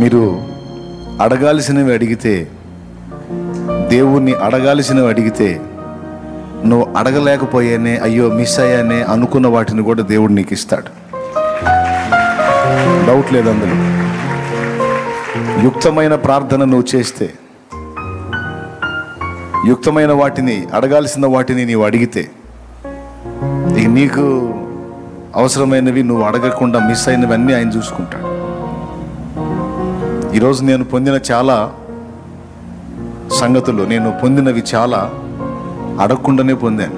మీరు అడగాల్సినవి అడిగితే, దేవుణ్ణి అడగాల్సినవి అడిగితే, నువ్వు అడగలేకపోయానే, అయ్యో మిస్ అయ్యానే అనుకున్న వాటిని కూడా దేవుడు నీకు ఇస్తాడు. డౌట్ లేదు అందులో. యుక్తమైన ప్రార్థన నువ్వు చేస్తే, యుక్తమైన వాటిని, అడగాల్సిన వాటిని నీవు అడిగితే, ఇక నీకు అవసరమైనవి నువ్వు అడగకుండా మిస్ అయినవన్నీ ఆయన చూసుకుంటాడు. ఈరోజు నేను పొందిన చాలా సంగతులు, నేను పొందినవి చాలా అడగకుండానే పొందాను.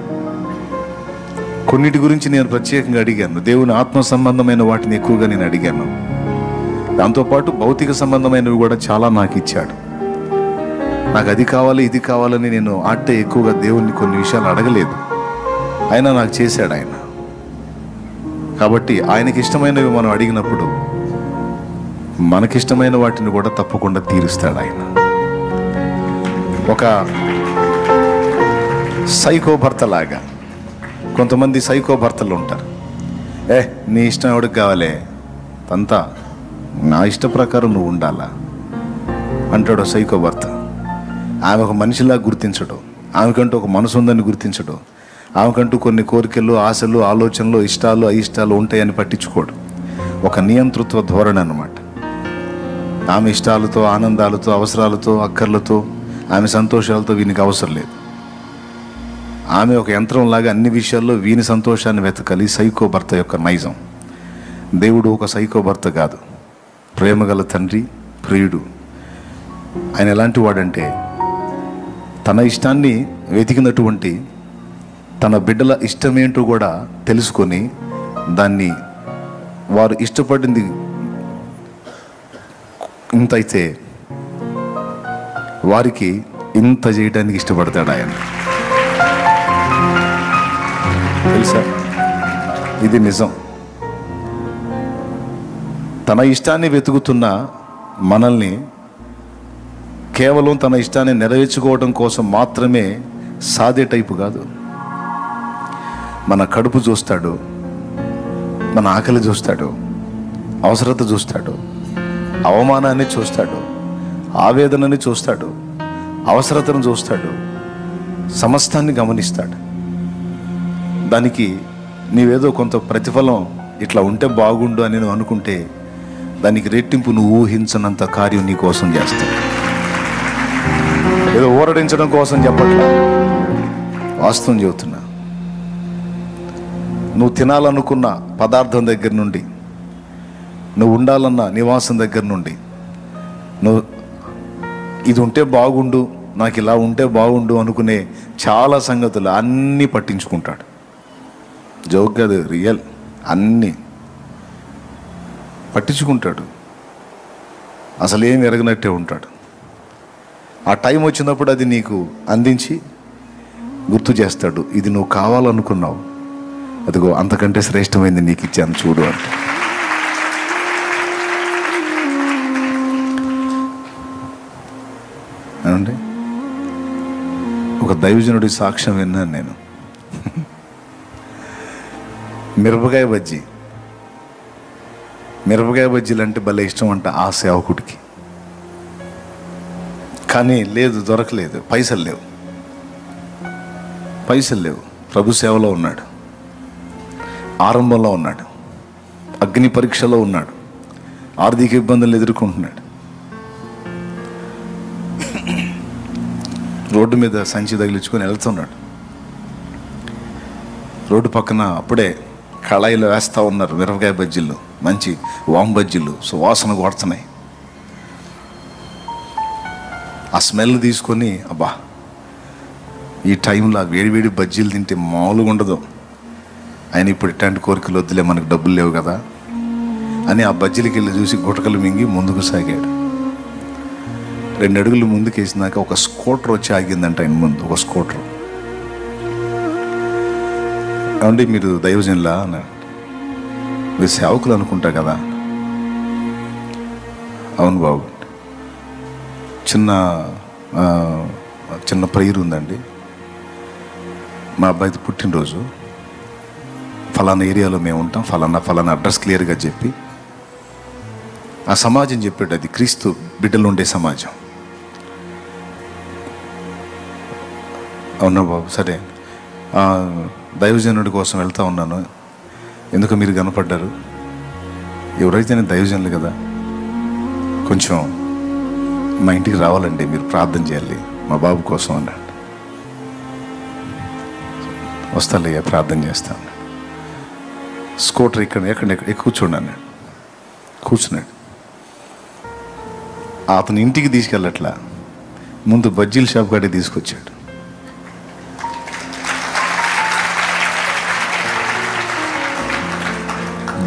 కొన్నిటి గురించి నేను ప్రత్యేకంగా అడిగాను. దేవుని ఆత్మ సంబంధమైన వాటిని ఎక్కువగా నేను అడిగాను. దాంతోపాటు భౌతిక సంబంధమైనవి కూడా చాలా నాకు ఇచ్చాడు. నాకు అది కావాలి ఇది కావాలని నేను ఎక్కువగా దేవుణ్ణి కొన్ని విషయాలు అడగలేదు. అయినా నాకు చేశాడు ఆయన. కాబట్టి ఆయనకి ఇష్టమైనవి మనం అడిగినప్పుడు మనకిష్టమైన వాటిని కూడా తప్పకుండా తీరుస్తాడు ఆయన. ఒక సైకో భర్త లాగా, కొంతమంది సైకో భర్తలు ఉంటారు. నీ ఇష్టం ఎవడికి కావాలే, అంతా నా ఇష్ట ప్రకారం నువ్వు ఉండాలా అంటాడు సైకో భర్త. ఆమె ఒక మనిషిలా గుర్తించడు, ఆమెకంటూ ఒక మనసు ఉందని గుర్తించడు, ఆమెకంటూ కొన్ని కోరికలు, ఆశలు, ఆలోచనలు, ఇష్టాలు, అయిష్టాలు ఉంటాయని పట్టించుకోడు. ఒక నియంతృత్వ ధోరణి అన్నమాట. ఆమె ఇష్టాలతో, ఆనందాలతో, అవసరాలతో, అక్కర్లతో, ఆమె సంతోషాలతో వీనికి అవసరం లేదు. ఆమె ఒక యంత్రంలాగా అన్ని విషయాల్లో వీని సంతోషాన్ని వెతకాలి. సైకో భర్త యొక్క నైజం. దేవుడు ఒక సైకో భర్త కాదు, ప్రేమగల తండ్రి, ప్రియుడు. ఆయన ఎలాంటి వాడంటే, తన ఇష్టాన్ని వెతికినటువంటి తన బిడ్డల ఇష్టమేంటో కూడా తెలుసుకొని దాన్ని వారు ఇష్టపడింది ఇంత అయితే వారికి ఇంత చేయడానికి ఇష్టపడతాడు ఆయన. తెలుసా, ఇది నిజం. తన ఇష్టాన్ని వెతుకుతున్న మనల్ని కేవలం తన ఇష్టాన్ని నెరవేర్చుకోవడం కోసం మాత్రమే సాదే టైపు కాదు. మన కడుపు చూస్తాడు, మన ఆకలి చూస్తాడు, అవసరత చూస్తాడు, అవమానాన్ని చూస్తాడు, ఆవేదనని చూస్తాడు, అవసరతను చూస్తాడు, సమస్తాన్ని గమనిస్తాడు. దానికి నీవేదో కొంత ప్రతిఫలం ఇట్లా ఉంటే బాగుండు అని నువ్వు అనుకుంటే దానికి రెట్టింపు నువ్వు ఊహించనంత కార్యం నీ కోసం చేస్తాడు. ఏదో ఊరడించడం కోసం చెప్పట్లా, వాస్తవం చెబుతున్నా. నువ్వు తినాలనుకున్న పదార్థం దగ్గర నుండి, నువ్వు ఉండాలన్న నివాసం దగ్గర నుండి, నువ్వు ఇది ఉంటే బాగుండు, నాకు ఇలా ఉంటే బాగుండు అనుకునే చాలా సంగతులు అన్నీ పట్టించుకుంటాడు. జోక్ కాదు, రియల్. అన్నీ పట్టించుకుంటాడు. అసలు ఏం ఎరగనట్టే ఉంటాడు. ఆ టైం వచ్చినప్పుడు అది నీకు అందించి గుర్తు చేస్తాడు, ఇది నువ్వు కావాలనుకున్నావు, అదిగో అంతకంటే శ్రేష్టమైంది నీకు ఇచ్చాను చూడు అంటే. ఏమండి, ఒక దైవజనుడి సాక్ష్యం విన్నాను నేను. మిరపకాయ బజ్జీలు అంటే భలే ఇష్టం అంట ఆ సేవకుడికి. కానీ లేదు, దొరకలేదు, పైసలు లేవు. ప్రభు సేవలో ఉన్నాడు, ఆరంభంలో ఉన్నాడు, అగ్ని పరీక్షలో ఉన్నాడు, ఆర్థిక ఇబ్బందులు ఎదుర్కొంటున్నాడు. రోడ్డు మీద సంచి తగిలించుకొని వెళ్తున్నాడు. రోడ్డు పక్కన అప్పుడే కళాయిలో వేస్తూ ఉన్నారు మిరపకాయ బజ్జీలు, మంచి వామ్ బజ్జీలు, సువాసన కొడుతున్నాయి. ఆ స్మెల్ తీసుకొని, అబ్బా ఈ టైంలో వేడివేడి బజ్జీలు తింటే మామూలుగా ఉండదు. ఆయన ఇప్పుడు ఇట్లాంటి కోరికలు వద్దులే, మనకు డబ్బులు లేవు కదా అని ఆ బజ్జీలకి వెళ్ళి చూసి గుటకలు మింగి ముందుకు సాగాడు. 2 అడుగులు ముందుకు వేసినాక ఒక స్కూటర్ వచ్చి ఆగిందంట ఆయన ముందు. ఒక స్కూటర్. ఏమండి మీరు దైవజనులా అన్నాడు. మీరు సేవకులు అనుకుంటా కదా. అవును బాబు, చిన్న ప్రేయర్ ఉందండి. మా అబ్బాయిది పుట్టినరోజు, ఫలానా ఏరియాలో మేము ఉంటాం, ఫలానా అడ్రస్ క్లియర్గా చెప్పి ఆ సమాజం చెప్పాడు, అది క్రీస్తు బిడ్డలు ఉండే సమాజం. అవునా బాబు, సరే దైవజనుడి కోసం వెళ్తా ఉన్నాను, ఎందుకు మీరు కనపడ్డారు? ఎవరైతే నేను దైవజనులు కదా, కొంచెం మా ఇంటికి రావాలండి, మీరు ప్రార్థన చేయాలి మా బాబు కోసం అన్నాడు. వస్తాలయ్యా, ప్రార్థన చేస్తాను. స్కూటర్ ఎక్కడ కూర్చోండి అన్నాడు. కూర్చున్నాడు. అతని ఇంటికి తీసుకెళ్ళట్లా, ముందు బజ్జీల షాప్ కాడికి తీసుకొచ్చాడు.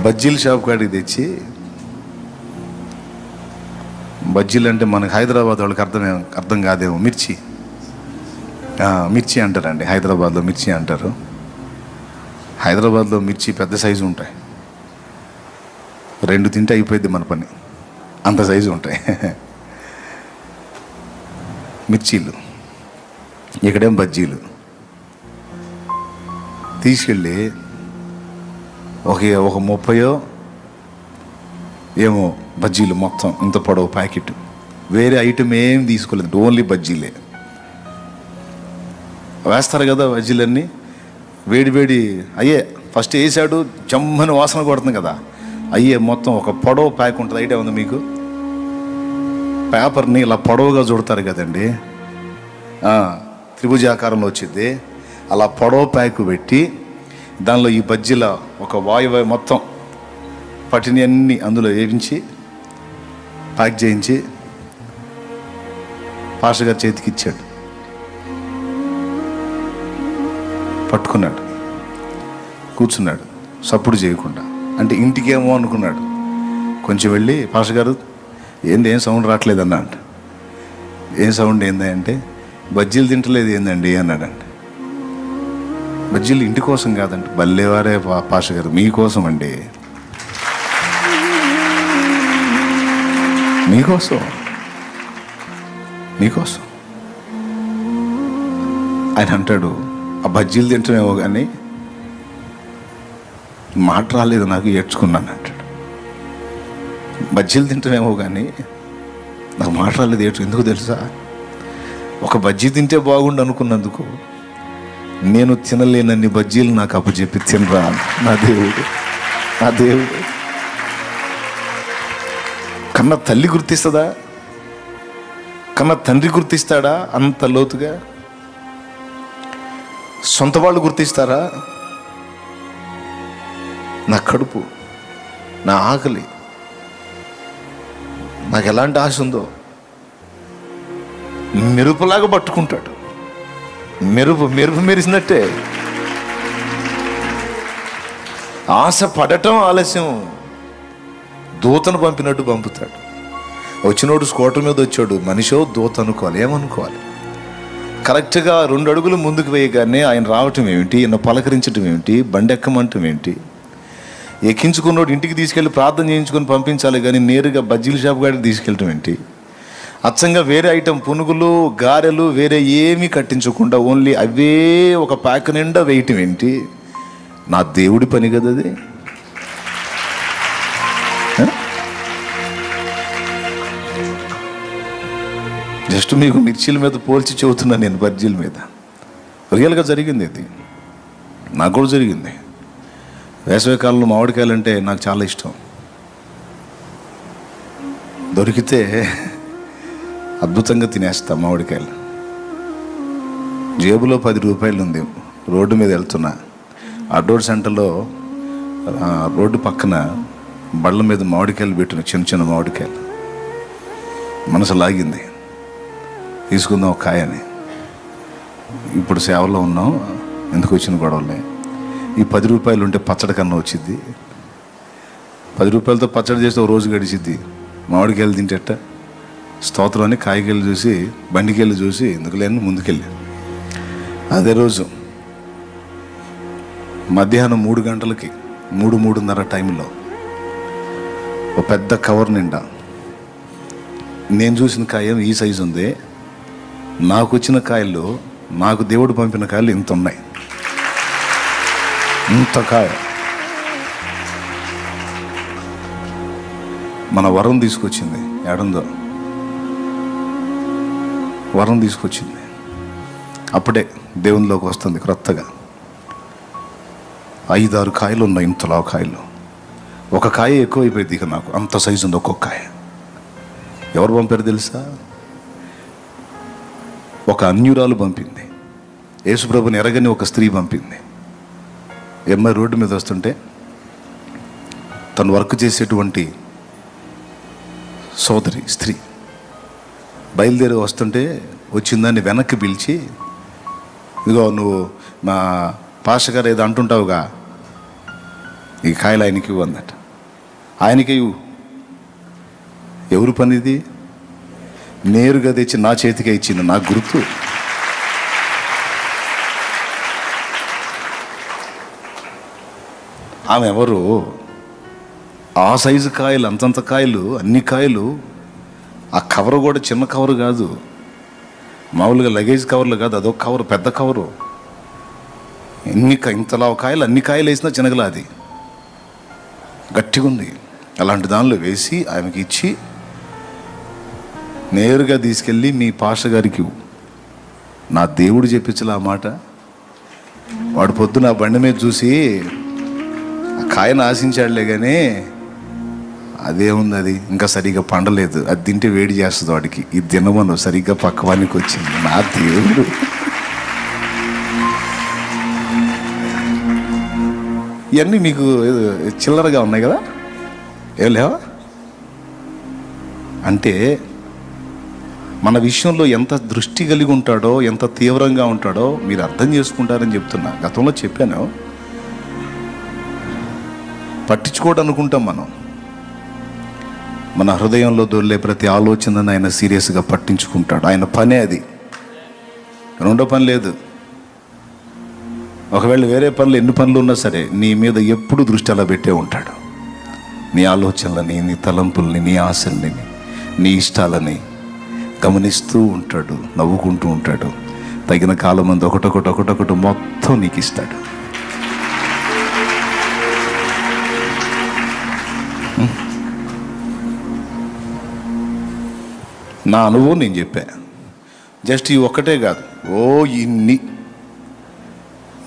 బజ్జీల షాప్ కాడికి తెచ్చి, బజ్జీలు అంటే మనకు హైదరాబాద్ వాళ్ళకి అర్థం కాదేమో, మిర్చి అంటారండి. హైదరాబాద్లో మిర్చి అంటారు. హైదరాబాద్లో మిర్చి పెద్ద సైజు ఉంటాయి, 2 తింటే అయిపోయింది మన పని, అంత సైజు ఉంటాయి మిర్చీలు. ఇక్కడేం బజ్జీలు. తీసుకెళ్ళి ఒక 30 ఏమో బజ్జీలు, మొత్తం ఇంత పొడవు ప్యాకెట్. వేరే ఐటమ్ ఏం తీసుకోలేదు, ఓన్లీ బజ్జీలే. వేస్తారు కదా బజ్జీలన్నీ, వేడి అయ్యే ఫస్ట్ వేసాడు, జమ్మని వాసన కొడుతుంది కదా, అయ్యే మొత్తం ఒక పొడవు ప్యాక్ ఉంటుంది. ఐడియా ఉంది మీకు? పేపర్ని ఇలా పొడవుగా చుడతారు కదండి, త్రిభుజాకారంలో వచ్చింది. అలా పొడవు ప్యాక్ పెట్టి దానిలో ఈ బజ్జీల ఒక వాయువు మొత్తం పట్టిని అన్నీ అందులో వేయించి ప్యాక్ చేయించి పాస్టర్ గారి చేతికి ఇచ్చాడు. పట్టుకున్నాడు, కూర్చున్నాడు సప్పుడు చేయకుండా. అంటే ఇంటికేమో అనుకున్నాడు. కొంచెం వెళ్ళి, పాస్టర్ గారు ఏం సౌండ్ రావట్లేదన్నా అంట. ఏం సౌండ్ ఏంది అంటే, బజ్జీలు తింటలేదు ఏందండి అన్నాడండి. బజ్జీలు ఇంటి కోసం కాదండి, బల్లేవారే పాస్టర్ గారు, మీకోసం అండి, మీకోసం. ఆయన అంటాడు, ఆ బజ్జీలు తింటామేమో కానీ మాట రాలేదు నాకు, ఏడ్చుకున్నాను అంటాడు. బజ్జీలు తింటామేమో కానీ నాకు మాట రాలేదు, ఎందుకు తెలుసా? ఒక బజ్జీ తింటే బాగుండు అనుకున్నందుకు నేను తినలేనన్ని బజ్జీలు నాకు అప్పచెప్పి తినరా నా దేవుడు. కన్న తల్లి గుర్తిస్తుందా? కన్న తండ్రి గుర్తిస్తాడా అంత లోతుగా? సొంత వాళ్ళు గుర్తిస్తారా? నా కడుపు, నా ఆకలి, నాకు ఎలాంటి ఆశ ఉందో మెరుపులాగా పట్టుకుంటాడు. మెరుపు మెరిసినట్టే. ఆశ పడటం ఆలస్యం, దూతను పంపినట్టు పంపుతాడు. వచ్చినోడు స్కూటర్ మీద వచ్చాడు, మనిషో దూత అనుకోవాలి, ఏమనుకోవాలి? కరెక్ట్గా 2 అడుగులు ముందుకు వేయగానే ఆయన రావటం ఏమిటి, ఈయన పలకరించడం ఏమిటి, బండి ఎక్కమంటం ఏంటి? ఎక్కించుకున్నోడు ఇంటికి తీసుకెళ్ళి ప్రార్థన చేయించుకొని పంపించాలి కానీ నేరుగా బజ్జీల షాప్ కాడికి తీసుకెళ్ళటం ఏంటి? అచ్చంగా వేరే ఐటెం, పునుగులు, గారెలు వేరే ఏమీ కట్టించకుండా ఓన్లీ అవే ఒక ప్యాక్ నిండా వేయటం ఏంటి? నా దేవుడి పని కదా అది. జస్ట్ మీకు మిర్చీల మీద పోల్చి చెబుతున్నాను నేను, బజ్జీల మీద. రియల్గా జరిగింది ఇది, నాకు కూడా జరిగింది. వేసవికాలంలో మామిడికాయలు అంటే నాకు చాలా ఇష్టం. దొరికితే అద్భుతంగా తినేస్తా మామిడికాయలు. జేబులో 10 రూపాయలు ఉంది, రోడ్డు మీద వెళ్తున్నా, అడ్డోర్ సెంటర్లో రోడ్డు పక్కన బళ్ళ మీద మామిడికాయలు పెట్టిన, చిన్న మామిడికాయలు. మనసు లాగింది, తీసుకుందాం ఒక కాయని. ఇప్పుడు సేవలో ఉన్నాం, ఎందుకు వచ్చిన గొడవలే. ఈ 10 రూపాయలు ఉంటే పచ్చడి కన్నా వచ్చింది. 10 రూపాయలతో పచ్చడి చేస్తే ఒక రోజు గడిచిద్ది. మామిడికాయలు తింటేట స్తోత్రం అని కాయకాయలు చూసి, బండికాయలు చూసి ఎందుకు లేని ముందుకెళ్ళి, అదే రోజు మధ్యాహ్నం 3 గంటలకి 3:30 టైంలో ఒక పెద్ద కవర్ నిండా నేను చూసిన కాయ ఈ సైజు ఉంది. నాకు వచ్చిన కాయలు, నాకు దేవుడు పంపిన కాయలు ఇంత ఉన్నాయి. ఇంత కాయ మన వరం తీసుకొచ్చింది. ఏడుందో వరం తీసుకొచ్చింది. అప్పుడే దేవునిలోకి వస్తుంది క్రొత్తగా. 5-6 కాయలు ఉన్నాయి, ఇంతలా కాయలు. ఒక కాయ ఎక్కువైపోయింది ఇక నాకు, అంత సైజు ఉంది ఒక్కొక్క కాయ. ఎవరు పంపారు తెలుసా? ఒక అన్యురాలు పంపింది. యేసుప్రభుని ఎరగని ఒక స్త్రీ పంపింది. ఎమ్మ రోడ్డు మీద వస్తుంటే తను వర్క్ చేసేటువంటి సోదరి స్త్రీ బయలుదేరి వస్తుంటే వచ్చిందాన్ని వెనక్కి పిలిచి, ఇదిగో నువ్వు మా పాస్టర్ గారు ఏదో అంటుంటావుగా, ఈ కాయలు ఆయనకి ఇవ్వు అందట. ఆయనకి ఇవ్వు. ఎవరు పని ఇది? నేరుగా తెచ్చి నా చేతికే ఇచ్చింది. నాకు గుర్తు. ఆమె ఎవరు? ఆ సైజు కాయలు, అంతంత కాయలు, అన్ని కాయలు. ఆ కవర్ కూడా చిన్న కవరు కాదు, మామూలుగా లగేజ్ కవర్లు కాదు, అదొక కవరు, పెద్ద కవరు. ఇంతలా కాయలు, అన్ని కాయలు వేసినా చిన్నగలా, అది గట్టిగా ఉంది. అలాంటి దానిలో వేసి ఆమెకి ఇచ్చి నేరుగా తీసుకెళ్ళి మీ పాస్టర్ గారికి నా దేవుడు చెప్పించలే ఆ మాట. వాడు పొద్దున ఆ బండి మీద చూసి ఆ కాయను ఆశించాడులే, కానీ అదేముంది, అది ఇంకా సరిగ్గా పండలేదు, అది తింటే వేడి చేస్తుంది వాడికి. ఇది తినమను, సరిగ్గా పక్కవానికి వచ్చింది. నా దేవుడు. ఇవన్నీ మీకు చిల్లరగా ఉన్నాయి కదా, ఏం లేవా? అంటే మన విషయంలో ఎంత దృష్టి కలిగి ఉంటాడో, ఎంత తీవ్రంగా ఉంటాడో మీరు అర్థం చేసుకుంటారని చెప్తున్నా. గతంలో చెప్పాను, పట్టించుకోవడం అనుకుంటాం మనం. మన హృదయంలో దొర్లే ప్రతి ఆలోచనను ఆయన సీరియస్గా పట్టించుకుంటాడు. ఆయన పనే అది, రెండో పని లేదు. ఒకవేళ వేరే పనులు, ఎన్ని పనులు ఉన్నా సరే, నీ మీద ఎప్పుడు దృష్టి అలా పెట్టే ఉంటాడు. నీ ఆలోచనలని, నీ తలంపుల్ని, నీ ఆశల్ని, నీ ఇష్టాలని గమనిస్తూ ఉంటాడు, నవ్వుకుంటూ ఉంటాడు. తగిన కాలం మంది ఒకటొకటి మొత్తం నీకు ఇస్తాడు. నా అనుభవం నేను చెప్పా. జస్ట్ ఈ ఒక్కటే కాదు,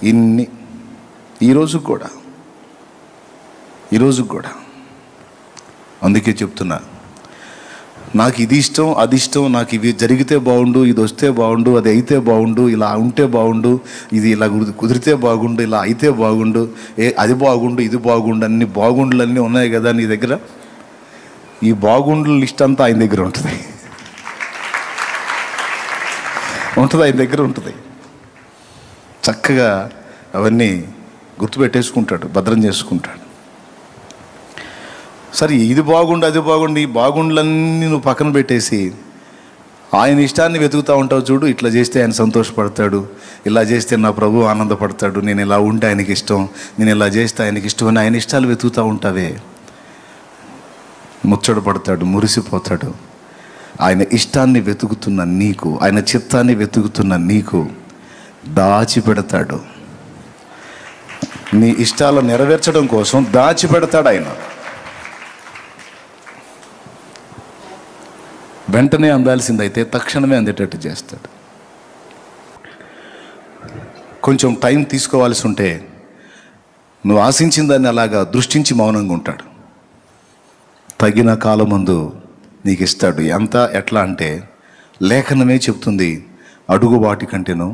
ఇన్ని ఈరోజు కూడా అందుకే చెప్తున్నా, నాకు ఇది ఇష్టం, అది ఇష్టం, నాకు ఇవి జరిగితే బాగుండు, ఇది వస్తే బాగుండు, అది అయితే బాగుండు, ఇలా ఉంటే బాగుండు, ఇది ఇలా కుదిరితే బాగుండు, ఇలా అయితే బాగుండు, అది బాగుండు, ఇది బాగుండు, అన్ని బాగుండులన్నీ ఉన్నాయి కదా నీ దగ్గర. ఈ బాగుండుల లిస్ట్ అంతా ఆయన దగ్గర ఉంటుంది. ఆయన దగ్గర ఉంటుంది. చక్కగా అవన్నీ గుర్తుపెట్టేసుకుంటాడు, భద్రం చేసుకుంటాడు. సరే, ఇది బాగుండు, అది బాగుండు, ఈ బాగుండులన్నీ నువ్వు పక్కన పెట్టేసి ఆయన ఇష్టాన్ని వెతుకుతూ ఉంటావు చూడు. ఇట్లా చేస్తే ఆయన సంతోషపడతాడు, ఇలా చేస్తే నా ప్రభు ఆనందపడతాడు, నేను ఇలా ఉంటే ఆయనకి ఇష్టం, నేను ఇలా చేస్తే ఆయనకి ఇష్టం అని ఆయన ఇష్టాలు వెతుకుతూ ఉంటావే, ముచ్చట పడతాడు, మురిసిపోతాడు. ఆయన ఇష్టాన్ని వెతుకుతున్న నీకు, ఆయన చిత్తాన్ని వెతుకుతున్న నీకు దాచిపెడతాడు. నీ ఇష్టాలను నెరవేర్చడం కోసం దాచిపెడతాడు ఆయన. వెంటనే అందాల్సిందైతే తక్షణమే అందేటట్టు చేస్తాడు. కొంచెం టైం తీసుకోవాల్సి ఉంటే నువ్వు ఆశించిన దాన్ని అలాగా దృష్టించి మౌనంగా ఉంటాడు. తగిన కాలమందు నీకు ఇస్తాడు. ఎట్లా అంటే లేఖనమే చెప్తుంది, అడుగు వాటి కంటేనో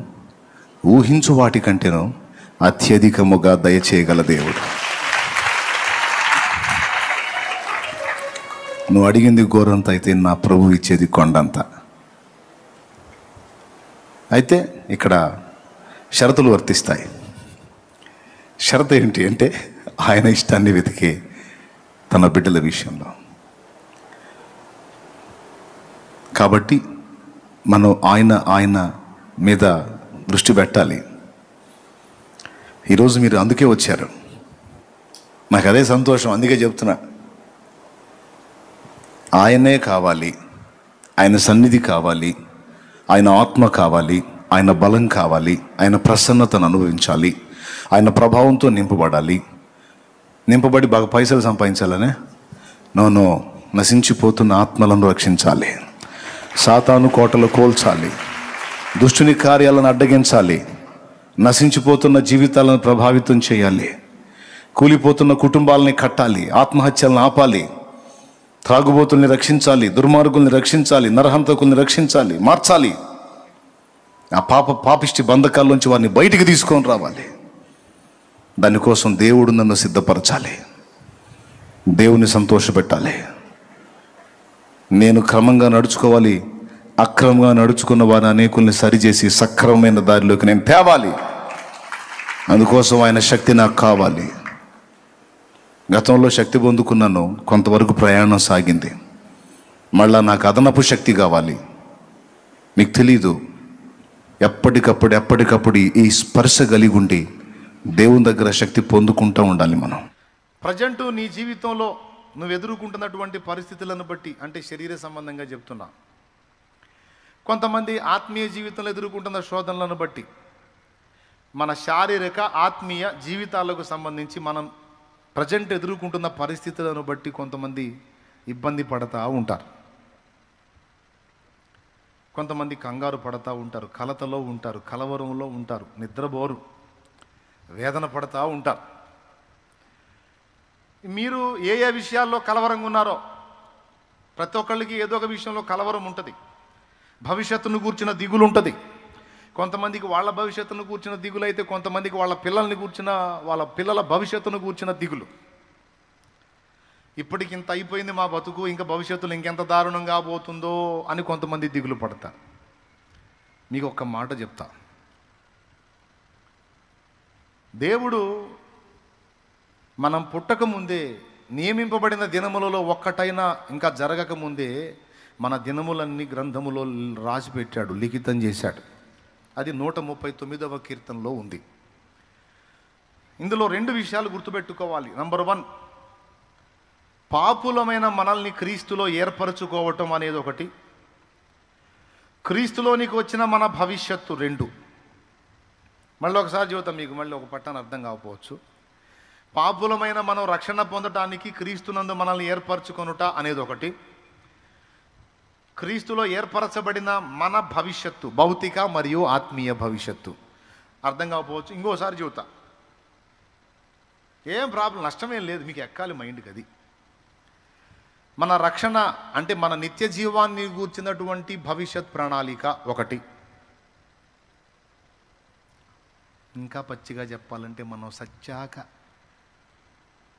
ఊహించు వాటి కంటేనో అత్యధికముగా దయచేయగల దేవుడు. నువ్వు అడిగింది గోరంత అయితే నా ప్రభు ఇచ్చేది కొండంత. అయితే ఇక్కడ షరతులు వర్తిస్తాయి. షరతు ఏంటి అంటే ఆయన ఇష్టాన్ని వెతికే తన బిడ్డల విషయంలో. కాబట్టి మనం ఆయన మీద దృష్టి పెట్టాలి. ఈరోజు మీరు అందుకే వచ్చారు, నాకు అదే సంతోషం. అందుకే చెప్తున్నా, ఆయనే కావాలి, ఆయన సన్నిధి కావాలి, ఆయన ఆత్మ కావాలి, ఆయన బలం కావాలి, ఆయన ప్రసన్నతను అనుభవించాలి, ఆయన ప్రభావంతో నింపబడాలి. నింపబడి బాగా పైసలు సంపాదించాలనే నో, నశించిపోతున్న ఆత్మలను రక్షించాలి, సాతాను కోటలు కోల్చాలి, దుష్టుని కార్యాలను అడ్డగించాలి, నశించిపోతున్న జీవితాలను ప్రభావితం చేయాలి, కూలిపోతున్న కుటుంబాలని కట్టాలి, ఆత్మహత్యలను ఆపాలి, త్రాగుబోతుల్ని రక్షించాలి, దుర్మార్గుల్ని రక్షించాలి, నరహంతకుల్ని రక్షించాలి, మార్చాలి. ఆ పాపిష్టి బంధకాల్లోంచి వారిని బయటికి తీసుకొని రావాలి. దానికోసం దేవుడు నన్ను సిద్ధపరచాలి, దేవుని సంతోషపెట్టాలి. నేను క్రమంగా నడుచుకోవాలి, అక్రమంగా నడుచుకున్న వారిని అనేకుల్ని సరిచేసి సక్రమమైన దారిలోకి నేను తేవాలి. అందుకోసం ఆయన శక్తి నాకు కావాలి. గతంలో శక్తి పొందుకున్నాను, కొంతవరకు ప్రయాణం సాగింది. మళ్ళా నాకు అదనపు శక్తి కావాలి. మీకు తెలీదు, ఎప్పటికప్పుడు ఈ స్పర్శ కలిగి ఉండి దేవుని దగ్గర శక్తి పొందుకుంటూ ఉండాలి మనం. ప్రజెంటు నీ జీవితంలో నువ్వు ఎదుర్కొంటున్నటువంటి పరిస్థితులను బట్టి, అంటే శరీర సంబంధంగా చెప్తున్నా, కొంతమంది ఆత్మీయ జీవితంలో ఎదుర్కొంటున్న శోధనలను బట్టి, మన శారీరక ఆత్మీయ జీవితాలకు సంబంధించి మనం ప్రజెంట్ ఎదుర్కొంటున్న పరిస్థితులను బట్టి కొంతమంది ఇబ్బంది పడతా ఉంటారు. కొంతమంది కంగారు పడతా ఉంటారు, కలతలో ఉంటారు, కలవరంలో ఉంటారు, నిద్రపోరు, వేదన పడతా ఉంటారు. మీరు ఏ ఏ విషయాల్లో కలవరంగా ఉన్నారో, ప్రతి ఒక్కళ్ళకి ఏదో ఒక విషయంలో కలవరం ఉంటుంది. భవిష్యత్తును కూర్చిన దిగులు ఉంటుంది. కొంతమందికి వాళ్ళ భవిష్యత్తును కూర్చిన దిగులు అయితే, కొంతమందికి వాళ్ళ పిల్లల భవిష్యత్తును కూర్చిన దిగులు. ఇప్పటికి ఇంత అయిపోయింది మా బతుకు, ఇంకా భవిష్యత్తులో ఇంకెంత దారుణంగా పోతుందో అని కొంతమంది దిగులు పడతారు. మీకు ఒక్క మాట చెప్తా, దేవుడు మనం పుట్టక ముందే, నియమింపబడిన దినములలో ఒక్కటైనా ఇంకా జరగక ముందే మన దినములన్నీ గ్రంథములో రాసి పెట్టాడు, లిఖితం చేశాడు. అది 139వ కీర్తనలో ఉంది. ఇందులో 2 విషయాలు గుర్తుపెట్టుకోవాలి. నంబర్ 1, పాపులమైన మనల్ని క్రీస్తులో ఏర్పరచుకోవటం అనేది ఒకటి, క్రీస్తులోనికి వచ్చిన మన భవిష్యత్తు 2. మళ్ళీ ఒకసారి చెబుతాం, మీకు మళ్ళీ ఒక పట్టాన్ని అర్థం కాకపోవచ్చు. పాపులమైన మనం రక్షణ పొందటానికి క్రీస్తునందు మనల్ని ఏర్పరచుకొనుట అనేది ఒకటి, క్రీస్తులో ఏర్పరచబడిన మన భవిష్యత్తు, భౌతిక మరియు ఆత్మీయ భవిష్యత్తు. అర్థం కాకపోవచ్చు, ఇంకోసారి చెబుతా. ఏం ప్రాబ్లం, నష్టమేం లేదు, మీకు ఎక్కాలి మైండ్కి. అది మన రక్షణ అంటే మన నిత్య జీవాన్ని కూర్చున్నటువంటి భవిష్యత్ ప్రణాళిక ఒకటి. ఇంకా పచ్చిగా చెప్పాలంటే, మనం సచ్చాక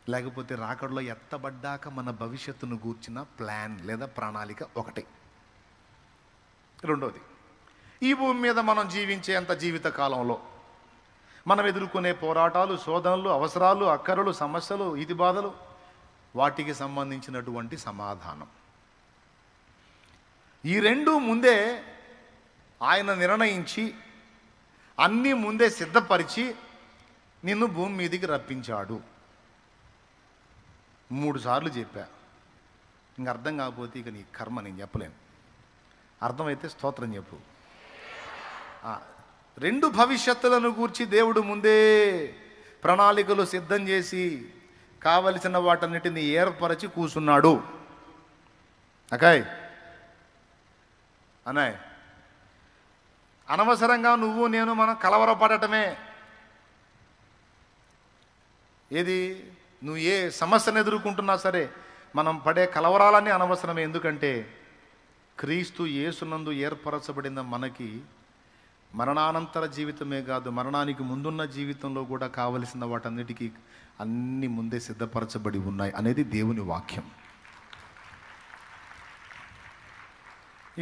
లేకపోతే రాకడలో ఎత్తబడ్డాక మన భవిష్యత్తును గూర్చిన ప్లాన్ లేదా ప్రణాళిక ఒకటి. 2వది, ఈ భూమి మీద మనం జీవించేంత జీవిత కాలంలో మనం ఎదుర్కొనే పోరాటాలు, శోధనలు, అవసరాలు, అక్కరలు, సమస్యలు, ఈతి బాధలు, వాటికి సంబంధించినటువంటి సమాధానం. ఈ 2 ముందే ఆయన నిర్ణయించి అన్నీ ముందే సిద్ధపరిచి నిన్ను భూమి మీదికి రప్పించాడు. 3 సార్లు చెప్పా. ఇంక అర్థం కాకపోతే ఇక నీ కర్మ, నేను చెప్పలేను. అర్థమైతే స్తోత్రం చెప్పు. 2 భవిష్యత్తులను గూర్చి దేవుడు ముందే ప్రణాళికలు సిద్ధం చేసి కావలసిన వాటన్నిటిని ఏర్పరచి కూసున్నాడు. అకాయ్ అనాయ్, అనవసరంగా నువ్వు నేను మనం కలవరపడటమే. ఏది, నువ్వు ఏ సమస్యను ఎదుర్కొంటున్నా సరే మనం పడే కలవరాలన్నీ అనవసరమే. ఎందుకంటే క్రీస్తు యేసునందు ఏర్పరచబడిన మనకి మరణానంతర జీవితమే కాదు, మరణానికి ముందున్న జీవితంలో కూడా కావలసిన వాటన్నిటికీ అన్నీ ముందే సిద్ధపరచబడి ఉన్నాయి అనేది దేవుని వాక్యం.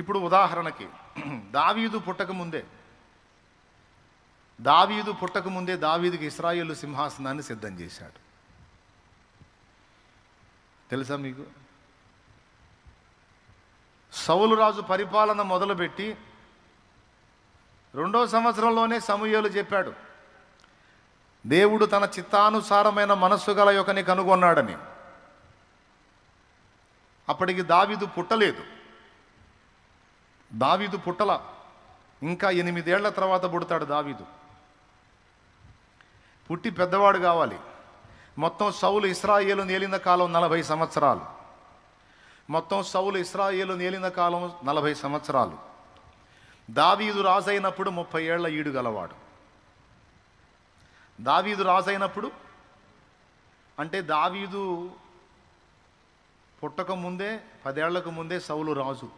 ఇప్పుడు ఉదాహరణకి, దావీదు పుట్టకముందే దావీదుకి ఇశ్రాయేలు సింహాసనాన్ని సిద్ధం చేశాడు. తెలుసా మీకు? సౌలు రాజు పరిపాలన మొదలుపెట్టి 2వ సంవత్సరంలోనే సమూయేలు చెప్పాడు, దేవుడు తన చిత్తానుసారమైన మనస్సు గల యొక్కని కనుగొన్నాడని. అప్పటికి దావీదు పుట్టలేదు. దావీదు పుట్టల, ఇంకా 8 ఏళ్ల తర్వాత పుడతాడు దావీదు. పుట్టి పెద్దవాడు కావాలి. మొత్తం సౌలు ఇశ్రాయేలును ఏలిన కాలం 40 సంవత్సరాలు. మొత్తం సౌలు ఇశ్రాయేలు ఏలిన కాలం 40 సంవత్సరాలు. దావీదు రాజైనప్పుడు 30 ఏళ్ల ఈడు గలవాడు. దావీదు రాజైనప్పుడు అంటే దావీదు పుట్టక ముందే 10 ఏళ్లకు ముందే సౌలు రాజు.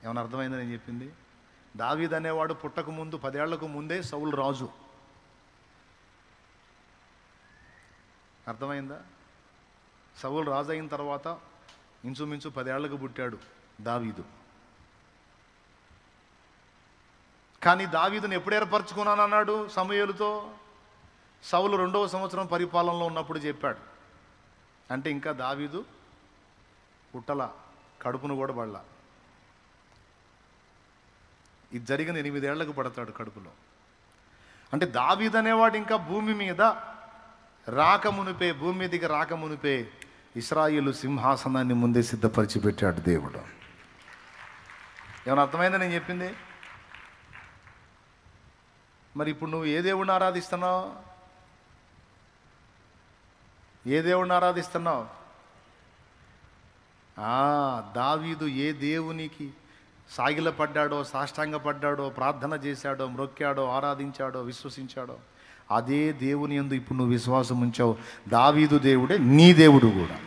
ఏమైనా అర్థమైందని నేను చెప్పింది? దావీదు అనేవాడు పుట్టక ముందు 10 ఏళ్లకు ముందే సౌలు రాజు. అర్థమైందా? సౌలు రాజు అయిన తర్వాత ఇంచుమించు 10 ఏళ్లకు పుట్టాడు దావీదు. కానీ దావీదుని ఎప్పుడు ఏర్పరచుకున్నానన్నాడు సమూయేలుతో? సౌలు 2వ సంవత్సరం పరిపాలనలో ఉన్నప్పుడు చెప్పాడు. అంటే ఇంకా దావీదు పుట్టల, కడుపును కూడా పడలా. ఇది జరిగిన 8 ఏళ్లకు పడతాడు కడుపులో. అంటే దావీదు అనేవాడు ఇంకా భూమి మీద రాకమునిపే, భూమి మీదకి రాకమునిపే ఇశ్రాయేలు సింహాసనాన్ని ముందే సిద్ధపరిచి పెట్టాడు దేవుడు. ఏమైనా అర్థమైందా నేను చెప్పింది? మరి ఇప్పుడు నువ్వు ఏ దేవుడిని ఆరాధిస్తున్నావు? ఏ దేవుడిని ఆరాధిస్తున్నావు? దావీదు ఏ దేవునికి సాగిలపడ్డాడో, సాష్టాంగపడ్డాడో, ప్రార్థన చేశాడో, మ్రొక్కాడో, ఆరాధించాడో, విశ్వసించాడో అదే దేవుని యందు ఇప్పుడు నువ్వు విశ్వాసం ఉంచావు. దావీదు దేవుడే నీ దేవుడు కూడా.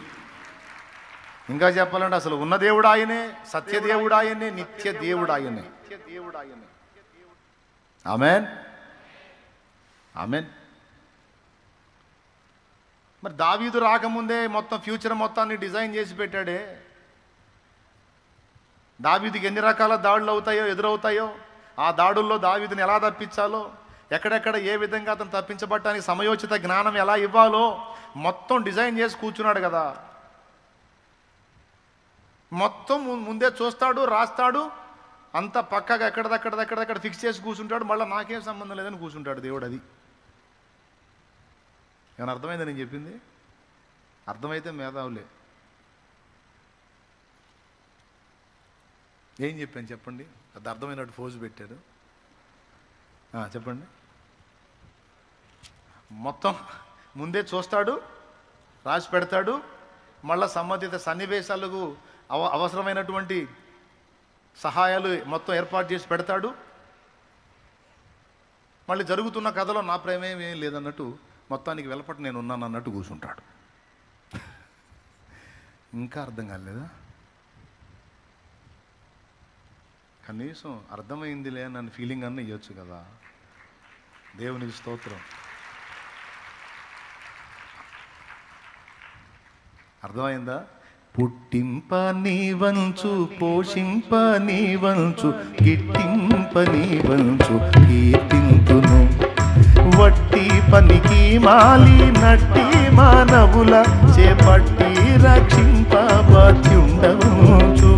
ఇంకా చెప్పాలంటే అసలు ఉన్న దేవుడు ఆయనే, సత్యదేవుడు ఆయనే, నిత్య దేవుడు ఆయనే. ఆమేన్, ఆమేన్. మరి దావీదు రాకముందే మొత్తం ఫ్యూచర్ మొత్తాన్ని డిజైన్ చేసి పెట్టాడే. దావీదుకి ఎన్ని రకాల దాడులు అవుతాయో, ఎదురవుతాయో, ఆ దాడుల్లో దావీదుని ఎలా తప్పించాలో, ఎక్కడెక్కడ ఏ విధంగా అతను తప్పించబడటానికి సమయోచిత జ్ఞానం ఎలా ఇవ్వాలో మొత్తం డిజైన్ చేసి కూర్చున్నాడు కదా. మొత్తం ముందే చూస్తాడు, రాస్తాడు, అంత పక్కగా ఎక్కడదక్కడ ఫిక్స్ చేసి కూర్చుంటాడు. మళ్ళీ నాకేం సంబంధం లేదని కూర్చుంటాడు దేవుడు. అది ఏమైనా అర్థమైందా నేను చెప్పింది? అర్థమైతే మేధావులే. ఏం చెప్పాను చెప్పండి? అది అర్థమైనట్టు ఫోజు పెట్టారు. చెప్పండి. మొత్తం ముందే చూస్తాడు, రాసి పెడతాడు, మళ్ళీ సంబంధిత సన్నివేశాలకు అవసరమైనటువంటి సహాయాలు మొత్తం ఏర్పాటు చేసి పెడతాడు. మళ్ళీ జరుగుతున్న కథలో నా ప్రేమేం ఏం లేదన్నట్టు మొత్తానికి వెలపట్టు నేను ఉన్నాను అన్నట్టు కూర్చుంటాడు. ఇంకా అర్థం కాలేదా? కనీసం అర్థమైందిలే నన్ను ఫీలింగ్ అన్న ఇవ్వచ్చు కదా. దేవునికి స్తోత్రం. అర్థమైందా? పుట్టింప నీ వంచు, పోషింప నీ వంచు, గిట్టింప నీ వంచు, కీర్తింతును. వట్టి పనికి మాలి నట్టి మానవుల చేపట్టి రక్షింప బాధ్యుండవచ్చు.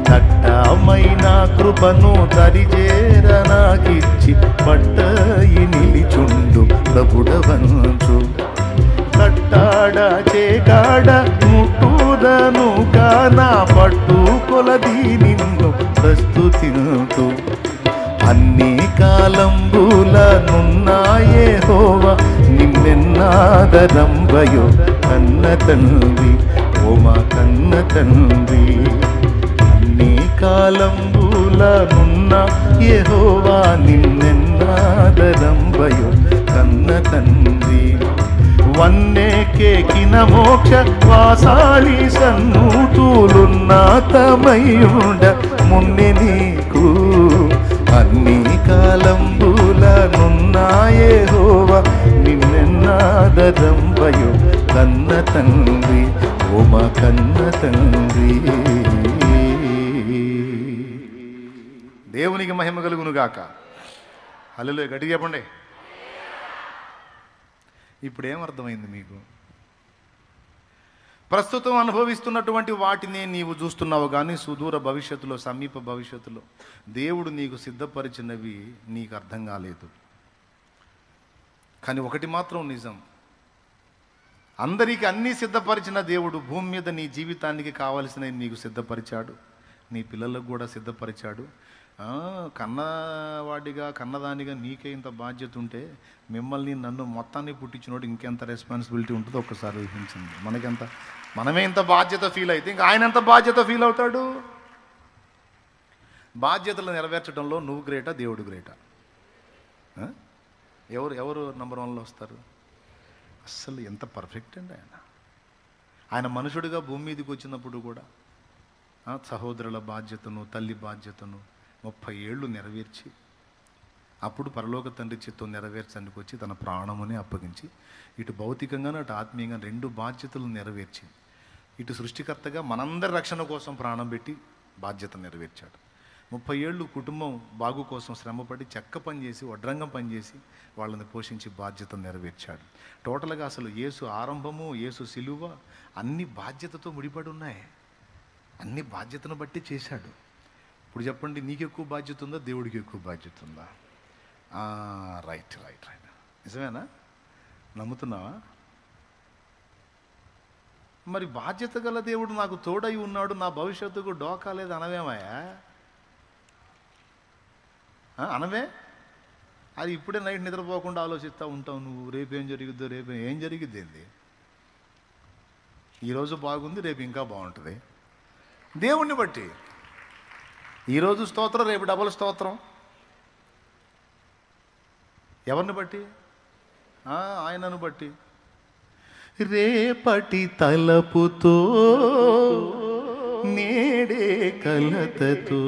దట్టమైన కృపను దరిజేరనాగిచ్చి పట్టయి నిలిచుండు ప్రభుడవంచు. కట్టాడ చేకాడ ముట్టుదను కానా పట్టు కొలది నిన్ను ప్రస్తుతింతు. అన్ని కాలంబులనున్నాయేహోవా నిన్నెన్నాదరంబయో కన్న తండ్రి, ఓ మా కన్న తండ్రి. అన్ని కాలంబులనున్న యెహోవా నిన్నెన్నాదరంబయో కన్న తండ్రి. వన్నెకెక్కిన మోక్ష వాసాలి సన్నూతులున్నతమయుండ మున్నె నీకు. అన్ని కాలంబులనున్నాయేహోవా నిన్నెన్నాదరంబయో కన్న తండ్రి, ఓ మా కన్న తండ్రి. దేవునికి మహిమ కలుగును గాక. హల్లెలూయా. గట్టిగా చెప్పండి. ఇప్పుడు ఏమర్థమైంది మీకు? ప్రస్తుతం అనుభవిస్తున్నటువంటి వాటిని నీవు చూస్తున్నావు, కానీ సుదూర భవిష్యత్తులో, సమీప భవిష్యత్తులో దేవుడు నీకు సిద్ధపరిచినవి నీకు అర్థం కాలేదు. కానీ ఒకటి మాత్రం నిజం, అందరికీ అన్నీ సిద్ధపరిచిన దేవుడు భూమి మీద నీ జీవితానికి కావలసినవి నీకు సిద్ధపరిచాడు. నీ పిల్లలకు కూడా సిద్ధపరిచాడు. కన్నవాడిగా కన్నదానిగా నీకే ఇంత బాధ్యత ఉంటే మిమ్మల్ని నన్ను మొత్తాన్ని పుట్టించినోడు ఇంకెంత రెస్పాన్సిబిలిటీ ఉంటుందో ఒక్కసారి ఊహించండి. మనమే ఇంత బాధ్యత ఫీల్ అయితే ఇంకా ఆయన ఎంత బాధ్యత ఫీల్ అవుతాడు? బాధ్యతలు నెరవేర్చడంలో నువ్వు గ్రేటా, దేవుడు గ్రేటా? ఎవరు నంబర్ 1లో వస్తారు? అస్సలు ఎంత పర్ఫెక్ట్ అండి ఆయన మనుషుడిగా భూమి మీదకి వచ్చినప్పుడు కూడా సహోదరుల బాధ్యతను, తల్లి బాధ్యతను 30 ఏళ్ళు నెరవేర్చి అప్పుడు పరలోక తండ్రి చిత్తం నెరవేర్చడానికి వచ్చి తన ప్రాణముని అప్పగించి ఇటు భౌతికంగా అటు ఆత్మీయంగా 2 బాధ్యతలు నెరవేర్చి ఇటు సృష్టికర్తగా మనందరి రక్షణ కోసం ప్రాణం పెట్టి బాధ్యత నెరవేర్చాడు. 30 ఏళ్ళు కుటుంబం బాగు కోసం శ్రమపడి చెక్క పనిచేసి వడ్రంగం పనిచేసి వాళ్ళని పోషించి బాధ్యత నెరవేర్చాడు. టోటల్గా అసలు యేసు ఆరంభము, యేసు సిలువ అన్ని బాధ్యతతో ముడిపడి ఉన్నాయి. అన్ని బాధ్యతను బట్టి చేశాడు. ఇప్పుడు చెప్పండి, నీకు ఎక్కువ బాధ్యత ఉందా, దేవుడికి ఎక్కువ బాధ్యత ఉందా? రైట్. నిజమేనా? నమ్ముతున్నావా? మరి బాధ్యత గల దేవుడు నాకు తోడై ఉన్నాడు, నా భవిష్యత్తుకు డోకా లేదు అనవేమాయా? అనవే? అది ఇప్పుడే నైట్ నిద్రపోకుండా ఆలోచిస్తూ ఉంటావు నువ్వు. రేపేం జరిగిద్దో, ఏం జరిగిద్ది ఏంది? ఈరోజు బాగుంది, రేపు ఇంకా బాగుంటుంది. దేవుణ్ణి బట్టి ఈరోజు స్తోత్రం, రేపు డబుల్ స్తోత్రం. ఎవరిని బట్టి? ఆయనను బట్టి. రేపటి తలపుతో నేడే కలతతో